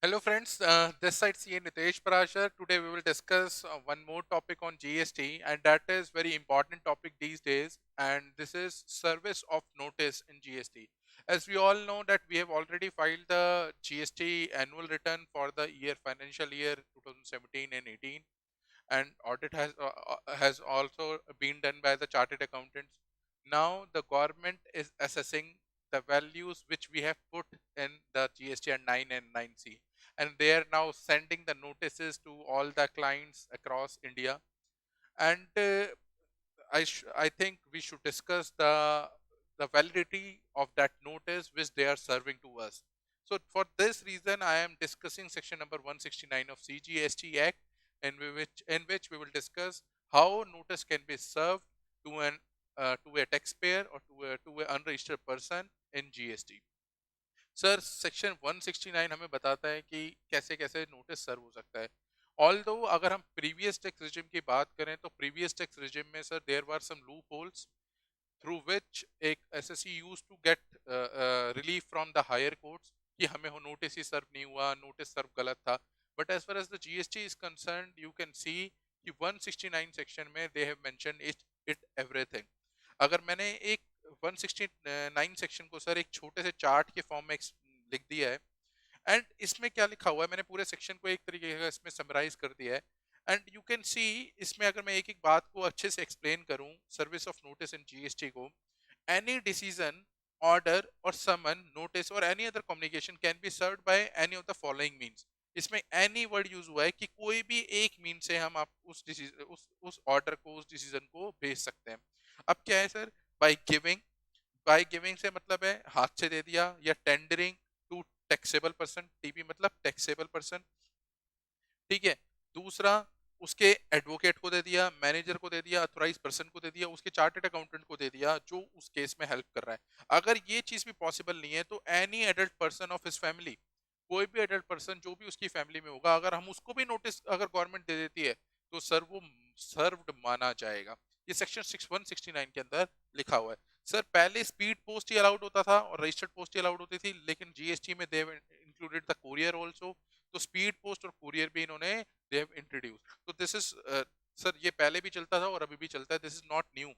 Hello friends, this side CA Nitesh Parashar. Today we will discuss one more topic on GST, and that is very important topic these days, and this is service of notice in GST. As we all know that we have already filed the GST annual return for the financial year 2017 and 18, and audit has also been done by the chartered accountants. Now the government is assessing the values which we have put in the GST and 9 and 9C, and they are now sending the notices to all the clients across India. And I think we should discuss the validity of that notice which they are serving to us. So for this reason, I am discussing section number 169 of CGST Act, in which we will discuss how notice can be served to an to a taxpayer or to a unregistered person in GST. Sir section 169 हमें बताता है कि कैसे कैसे notice serve हो सकता है. Although अगर हम प्रीवियस टैक्स रिजिम की बात करें तो प्रीवियस टैक्स रिजिम में sir there were some loopholes through which एक assessee used to get relief from the higher courts कि हमें हो नोटिस ही सर्व नहीं हुआ, नोटिस सर्व गलत था. But as far as the GST is concern you can see कि 169 section में they have mention it everything. अगर मैंने एक 169 सेक्शन को सर एक छोटे से चार्ट के फॉर्म में लिख दिया है, एंड इसमें क्या लिखा हुआ है मैंने पूरे सेक्शन को एक तरीके का इसमें समराइज कर दिया है. एंड यू कैन सी इसमें अगर मैं एक एक बात को अच्छे से एक्सप्लेन करूं service of notice in GST को, एनी डिसीजन, ऑर्डर और समन, नोटिस और any other communication can be served by any of the following means. इसमें एनी वर्ड यूज हुआ है कि कोई भी एक मीन से हम आप उस डिसीजन उस ऑर्डर को, उस डिसीजन को भेज सकते हैं. अब क्या है sir? By giving. By giving से मतलब है हाथ से दे दिया, या tendering to taxable person, TP मतलब टैक्सेबल पर्सन. ठीक है. दूसरा, उसके एडवोकेट को दे दिया, मैनेजर को दे दिया, अथोराइज पर्सन को दे दिया, उसके चार्टर्ड अकाउंटेंट को दे दिया जो उस केस में हेल्प कर रहा है. अगर ये चीज भी पॉसिबल नहीं है तो any adult person of his family, कोई भी एडल्ट पर्सन जो भी उसकी फैमिली में होगा, अगर हम उसको भी नोटिस अगर गवर्नमेंट दे देती है तो सर वो सर्व्ड माना जाएगा. ये सेक्शन 6169 के अंदर लिखा हुआ है. सर पहले स्पीड पोस्ट ही अलाउड होता था और रजिस्टर्ड पोस्ट ही अलाउड होती थी, लेकिन जीएसटी में दे इंक्लूडेड द कुरियर ऑल्सो. तो स्पीड पोस्ट और कुरियर भी इन्होंने दे हैव इंट्रोड्यूस. तो दिस इज सर ये पहले भी चलता था और अभी भी चलता है, दिस इज नॉट न्यू.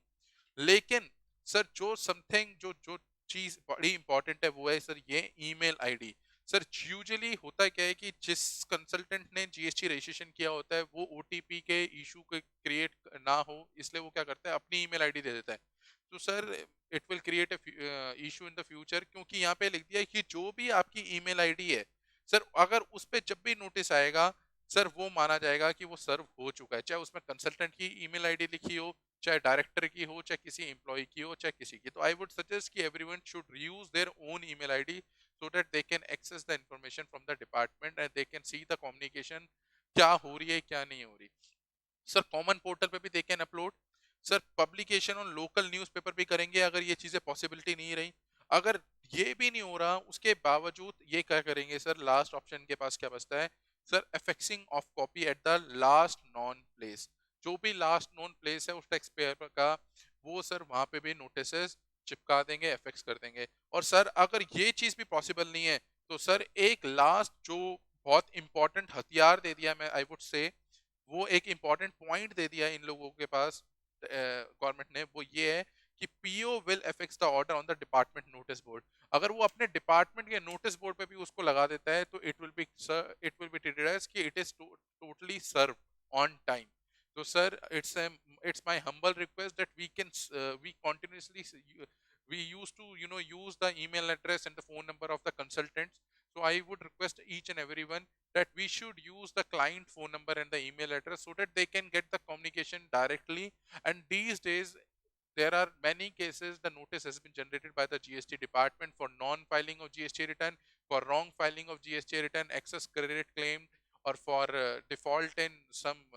लेकिन सर जो समथिंग जो जो चीज बड़ी इंपॉर्टेंट है वो है सर ये ईमेल आईडी. सर यूजुअली होता क्या है कि जिस कंसल्टेंट ने जीएसटी रजिस्ट्रेशन किया होता है वो ओटीपी के इशू के क्रिएट ना हो, इसलिए वो क्या करता है अपनी ईमेल आईडी दे देता है. तो sir it will create issue in the future, क्योंकि यहाँ पे लिख दिया है कि जो भी आपकी ईमेल आईडी है सर, अगर उस पे जब भी नोटिस आएगा सर वो माना जाएगा कि वो सर्व हो चुका है, चाहे उसमें कंसल्टेंट की ईमेल आईडी लिखी हो, चाहे डायरेक्टर की हो, चाहे किसी एम्प्लॉय की हो, चाहे किसी की. तो आई वुड सजेस्ट कि everyone should use their own email ID so that they can access the information from the department and they can see the communication क्या हो रही है क्या नहीं हो रही. सर कॉमन पोर्टल पे भी they can upload. Sir publication on local newspaper भी करेंगे अगर ये चीजें पॉसिबिलिटी नहीं रही. अगर ये भी नहीं हो रहा उसके बावजूद ये क्या करेंगे सर, लास्ट ऑप्शन के पास क्या बचता है sir, affixing of copy at the last known place. जो भी लास्ट नॉन प्लेस है उस टैक्स पेयर का, वो सर वहां पे भी नोटिस चिपका देंगे, अफेक्स कर देंगे. और सर अगर ये चीज भी पॉसिबल नहीं है तो सर एक लास्ट जो बहुत इंपॉर्टेंट हथियार दे दिया, मैं आई वुड से वो एक इंपॉर्टेंट पॉइंट दे दिया इन लोगों के पास गवर्नमेंट ने, वो ये है कि PO will affects the order on the department notice board. अगर वो अपने डिपार्टमेंट के नोटिस बोर्ड पे भी उसको लगा देता है तो it will be treated as कि it is totally serve on time. तो sir it's my humble request that we continuously we used to use the email address and the phone number of the consultants. So I would request each and everyone that we should use the client phone number and the email address so that they can get the communication directly. And these days there are many cases the notice has been generated by the GST department for non-filing of GST return, for wrong filing of GST return, excess credit claim, or for default in some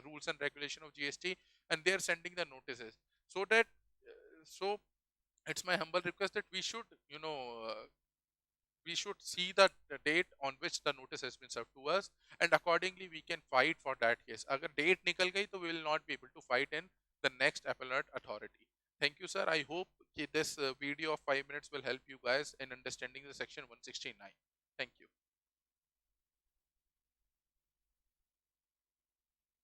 rules and regulation of GST, and they are sending the notices. So that so it's my humble request that we should see the date on which the notice has been served to us, and accordingly we can fight for that case. Agar date nikal gayi to we will not be able to fight in the next appellate authority. Thank you sir, I hope this video of 5 minutes will help you guys in understanding the section 169. Thank you.